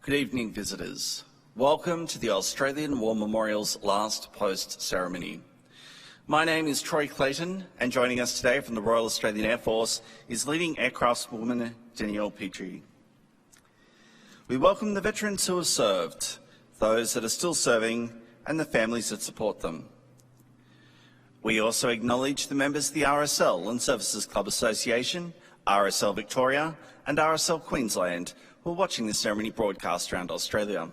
Good evening, visitors. Welcome to the Australian War Memorial's last post ceremony. My name is Troy Clayton, and joining us today from the Royal Australian Air Force is leading aircraftswoman Danielle Petrie. We welcome the veterans who have served, those that are still serving, and the families that support them. We also acknowledge the members of the RSL and Services Club Association, RSL Victoria, and RSL Queensland who are watching the ceremony broadcast around Australia.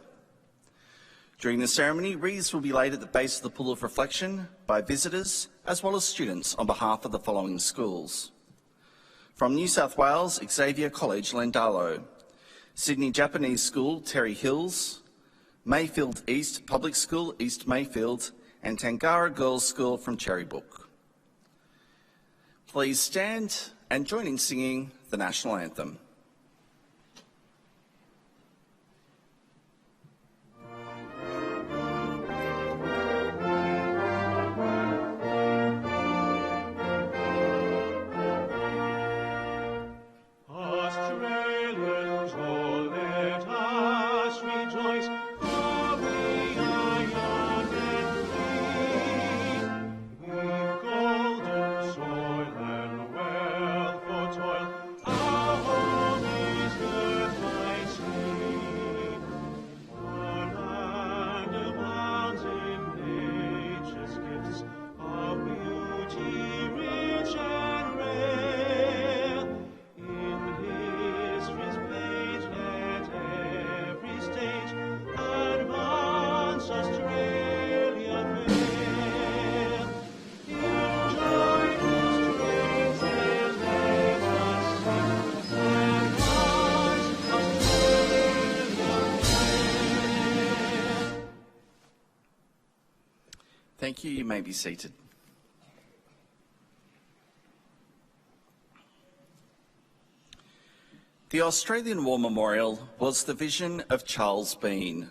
During the ceremony, wreaths will be laid at the base of the Pool of Reflection by visitors as well as students on behalf of the following schools. From New South Wales, Xavier College, Lendalo; Sydney Japanese School, Terry Hills; Mayfield East Public School, East Mayfield; and Tangara Girls School from Cherrybrook. Please stand and join in singing the National Anthem. Thank you. You may be seated. The Australian War Memorial was the vision of Charles Bean,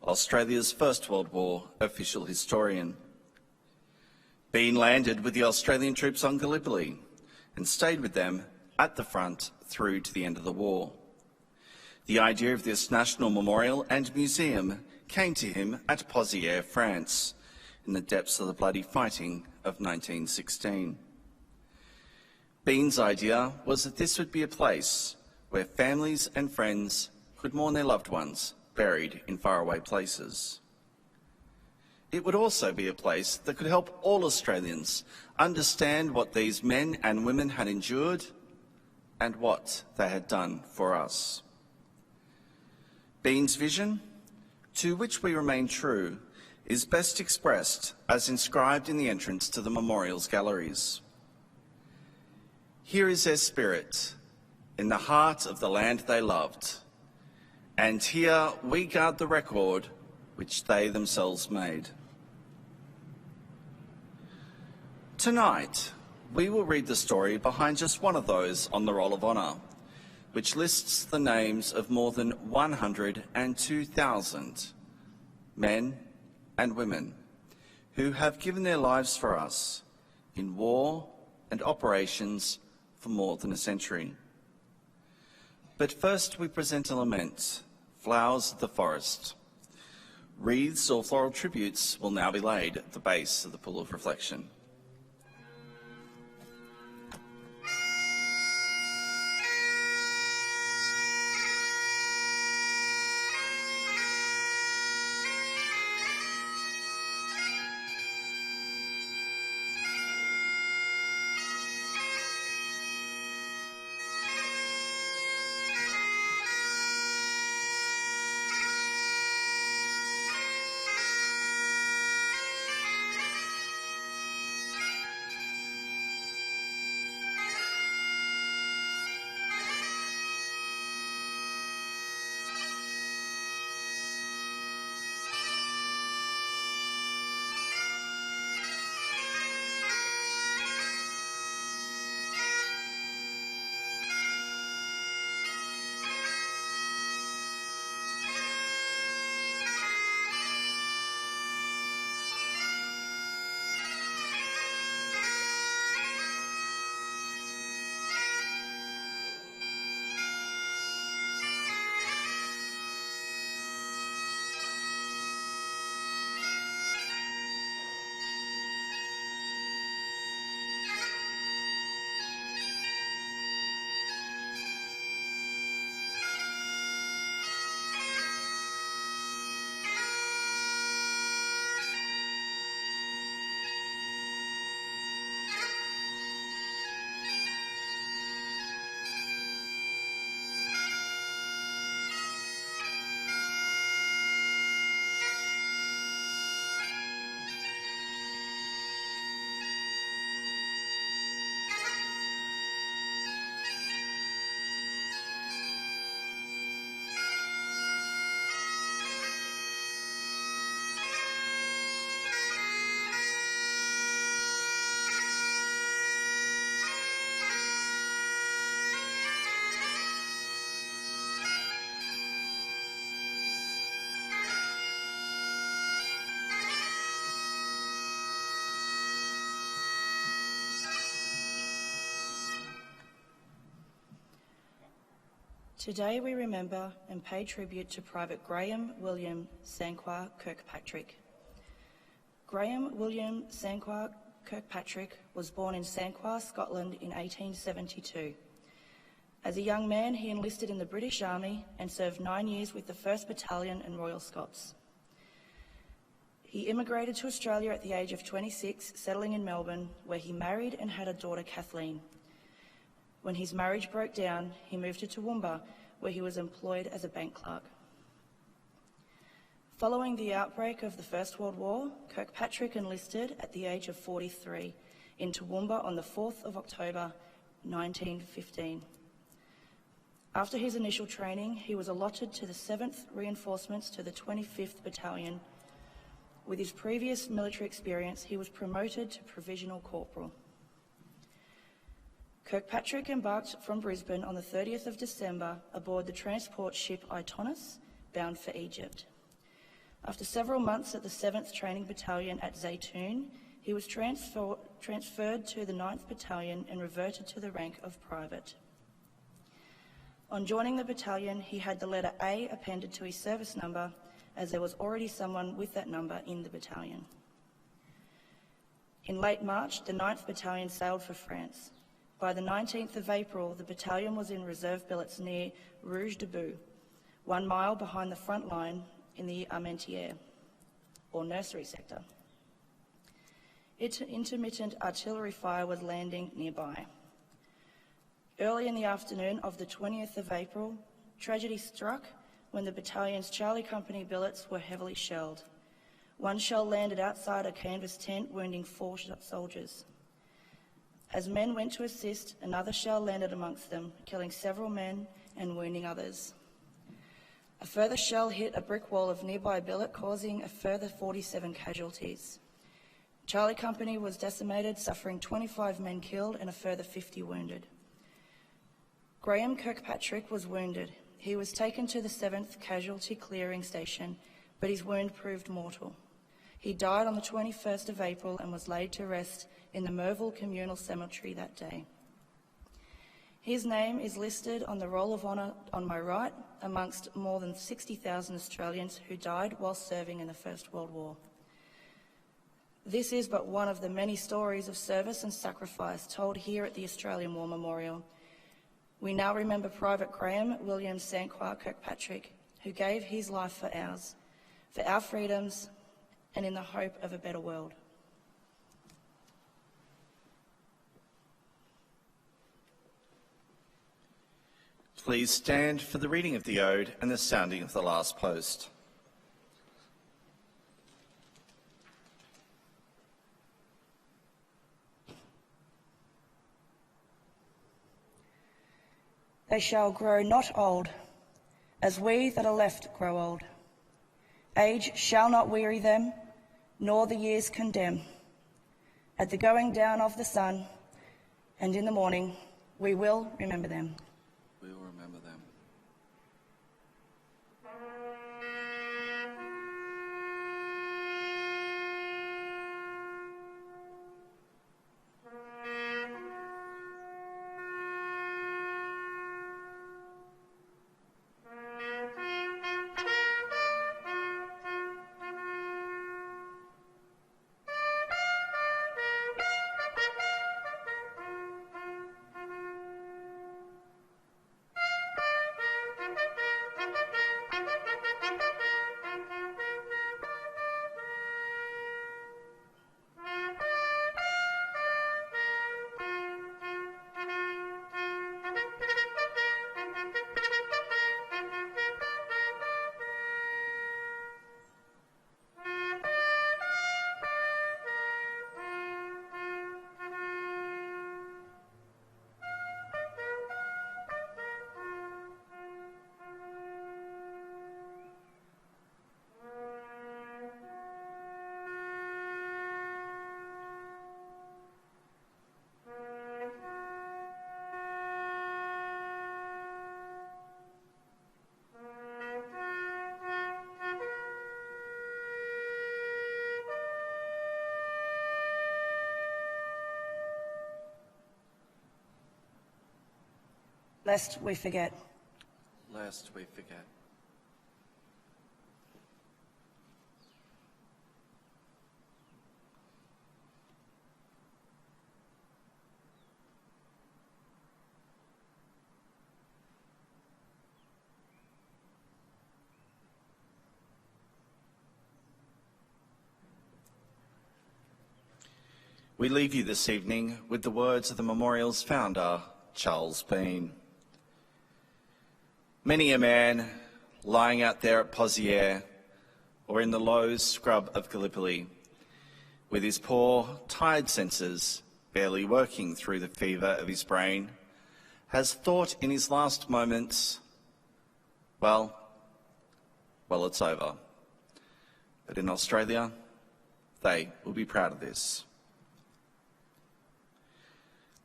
Australia's First World War official historian. Bean landed with the Australian troops on Gallipoli and stayed with them at the front through to the end of the war. The idea of this national memorial and museum came to him at Pozières, France, in the depths of the bloody fighting of 1916. Bean's idea was that this would be a place where families and friends could mourn their loved ones buried in faraway places. It would also be a place that could help all Australians understand what these men and women had endured and what they had done for us. Bean's vision, to which we remain true, is best expressed as inscribed in the entrance to the memorial's galleries. Here is their spirit, in the heart of the land they loved, and here we guard the record which they themselves made. Tonight, we will read the story behind just one of those on the Roll of Honour, which lists the names of more than 102,000 men and women who have given their lives for us in war and operations for more than a century. But first we present a lament, Flowers of the Forest. Wreaths or floral tributes will now be laid at the base of the Pool of Reflection. Today we remember and pay tribute to Private Graham William Sanquhar Kirkpatrick. Graham William Sanquhar Kirkpatrick was born in Sanquhar, Scotland in 1872. As a young man, he enlisted in the British Army and served 9 years with the 1st Battalion and Royal Scots. He immigrated to Australia at the age of 26, settling in Melbourne, where he married and had a daughter, Kathleen. When his marriage broke down, he moved to Toowoomba, where he was employed as a bank clerk. Following the outbreak of the First World War, Kirkpatrick enlisted at the age of 43 in Toowoomba on the 4th of October, 1915. After his initial training, he was allotted to the 7th Reinforcements to the 25th Battalion. With his previous military experience, he was promoted to Provisional Corporal. Kirkpatrick embarked from Brisbane on the 30th of December aboard the transport ship Itonis, bound for Egypt. After several months at the 7th Training Battalion at Zaytoun, he was transferred to the 9th Battalion and reverted to the rank of private. On joining the battalion, he had the letter A appended to his service number, as there was already someone with that number in the battalion. In late March, the 9th Battalion sailed for France. By the 19th of April, the battalion was in reserve billets near Rouge de Boux, 1 mile behind the front line in the Armentières, or nursery sector. Intermittent artillery fire was landing nearby. Early in the afternoon of the 20th of April, tragedy struck when the battalion's Charlie Company billets were heavily shelled. 1 shell landed outside a canvas tent, wounding 4 soldiers. As men went to assist, another shell landed amongst them, killing several men and wounding others. A further shell hit a brick wall of nearby billet, causing a further 47 casualties. Charlie Company was decimated, suffering 25 men killed and a further 50 wounded. Graham Kirkpatrick was wounded. He was taken to the 7th Casualty Clearing Station, but his wound proved mortal. He died on the 21st of April and was laid to rest in the Merville Communal Cemetery that day. His name is listed on the Roll of Honour on my right, amongst more than 60,000 Australians who died while serving in the First World War. This is but one of the many stories of service and sacrifice told here at the Australian War Memorial. We now remember Private Graham William Sanquhar Kirkpatrick, who gave his life for our freedoms, and in the hope of a better world. Please stand for the reading of the Ode and the sounding of the last post. They shall grow not old, as we that are left grow old. Age shall not weary them, nor the years condemn. At the going down of the sun, and in the morning, we will remember them. We will remember them. Lest we forget. lest we forget. We leave you this evening with the words of the memorial's founder, Charles Bean. Many a man lying out there at Pozières or in the low scrub of Gallipoli, with his poor, tired senses barely working through the fever of his brain, has thought in his last moments, well, it's over. But in Australia, they will be proud of this.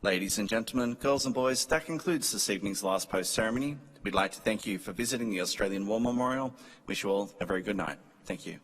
Ladies and gentlemen, girls and boys, that concludes this evening's last post ceremony. We'd like to thank you for visiting the Australian War Memorial. Wish you all a very good night. Thank you.